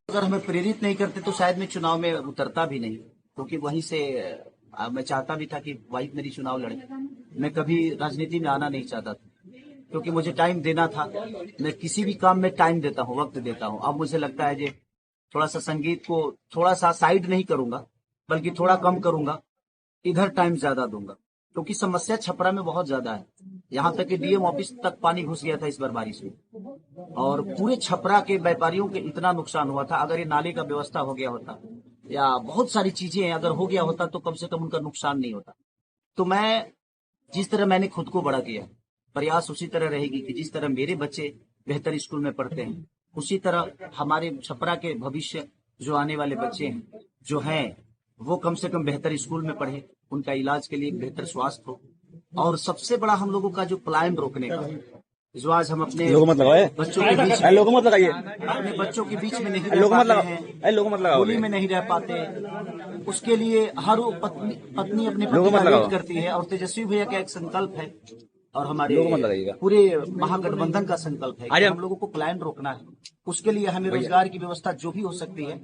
अगर हमें प्रेरित नहीं करते तो शायद मैं चुनाव में उतरता भी नहीं, क्योंकि वहीं से मैं चाहता भी था कि वाइफ मेरी चुनाव लड़े। मैं कभी राजनीति में आना नहीं चाहता था, क्योंकि मुझे टाइम देना था। मैं किसी भी काम में टाइम देता हूँ, वक्त देता हूँ। अब मुझे लगता है कि थोड़ा सा संगीत को थोड़ा सा साइड नहीं करूंगा, बल्कि थोड़ा कम करूंगा, इधर टाइम ज्यादा दूंगा, क्योंकि समस्या छपरा में बहुत ज्यादा है। यहाँ तक कि डीएम ऑफिस तक पानी घुस गया था इस बार बारिश में, और पूरे छपरा के व्यापारियों के इतना नुकसान हुआ था। अगर ये नाले का व्यवस्था हो गया होता या बहुत सारी चीजें अगर हो गया होता तो कम से कम उनका नुकसान नहीं होता। तो मैं जिस तरह मैंने खुद को बड़ा किया, प्रयास उसी तरह रहेगी कि जिस तरह मेरे बच्चे बेहतर स्कूल में पढ़ते हैं, उसी तरह हमारे छपरा के भविष्य जो आने वाले बच्चे हैं जो हैं वो कम से कम बेहतर स्कूल में पढ़े, उनका इलाज के लिए बेहतर स्वास्थ्य हो। और सबसे बड़ा हम लोगों का जो पलायन रोकने का, जो आज हम अपने लोगों मत लगाए, बच्चों के बीच में लोगों मत लगाइए, अपने बच्चों के बीच में नहीं रह लोगों मत पाते लगाओ, हैं, लोगों मत लगाओ, होली में नहीं रह पाते, उसके लिए हर वो पत्नी अपने लोगों पति मत का लगाओ। वेट करती है। और तेजस्वी भैया का एक संकल्प है और हमारे लोगों मत लगाइएगा। पूरे महागठबंधन का संकल्प है कि हम लोगों को पलायन रोकना है। उसके लिए हमें रोजगार की व्यवस्था जो भी हो सकती है।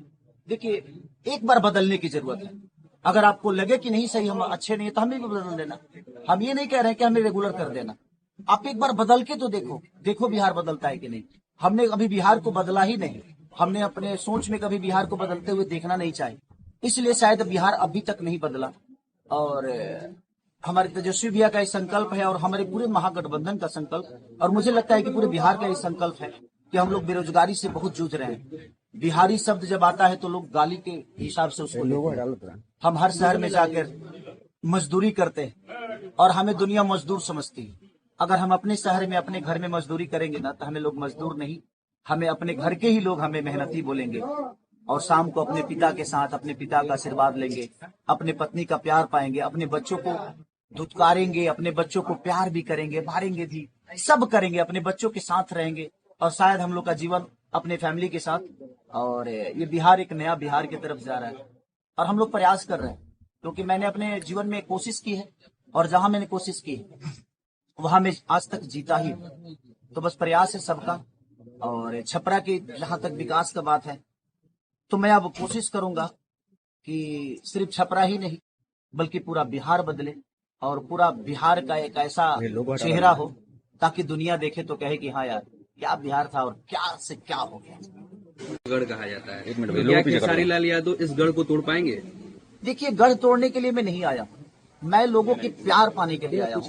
देखिए, एक बार बदलने की जरूरत है। अगर आपको लगे कि नहीं सही, हम अच्छे नहीं है, तो हमें भी बदल देना। हम ये नहीं कह रहे हैं कि हमें रेगुलर कर देना। आप एक बार बदल के तो देखो बिहार बदलता है कि नहीं। हमने अभी बिहार को बदला ही नहीं, हमने अपने सोच में कभी बिहार को बदलते हुए देखना नहीं चाहे, इसलिए शायद बिहार अभी तक नहीं बदला। और हमारे तेजस्वी भैया का ये संकल्प है और हमारे पूरे महागठबंधन का संकल्प, और मुझे लगता है कि पूरे बिहार का ये संकल्प है कि हम लोग बेरोजगारी से बहुत जूझ रहे हैं। बिहारी शब्द जब आता है तो लोग गाली के हिसाब से उसको लेते हैं। हम हर शहर में जाकर मजदूरी करते हैं और हमें दुनिया मजदूर समझती है। अगर हम अपने शहर में अपने घर में मजदूरी करेंगे ना, तो हमें लोग मजदूर नहीं, हमें अपने घर के ही लोग हमें मेहनती बोलेंगे। और शाम को अपने पिता के साथ अपने पिता का आशीर्वाद लेंगे, अपने पत्नी का प्यार पाएंगे, अपने बच्चों को धुतकारेंगे, अपने बच्चों को प्यार भी करेंगे, मारेंगे भी, सब करेंगे, अपने बच्चों के साथ रहेंगे। और शायद हम लोग का जीवन अपने फैमिली के साथ, और ये बिहार एक नया बिहार की तरफ जा रहा है। और हम लोग प्रयास कर रहे हैं, क्योंकि मैंने अपने जीवन में कोशिश की है, और जहां मैंने कोशिश की वहां मैं आज तक जीता ही हूं। तो बस प्रयास है सबका। और छपरा की जहां तक विकास का बात है, तो मैं अब कोशिश करूंगा कि सिर्फ छपरा ही नहीं बल्कि पूरा बिहार बदले, और पूरा बिहार का एक ऐसा चेहरा हो ताकि दुनिया देखे तो कहे कि हाँ यार, क्या बिहार था और क्या से क्या हो गया। गढ़ कहा जाता है, एक मिनट तो क्या खेसारी लाल यादव इस गढ़ को तोड़ पाएंगे? देखिए, गढ़ तोड़ने के लिए मैं नहीं आया, मैं लोगों के प्यार पाने के लिए आया हूँ।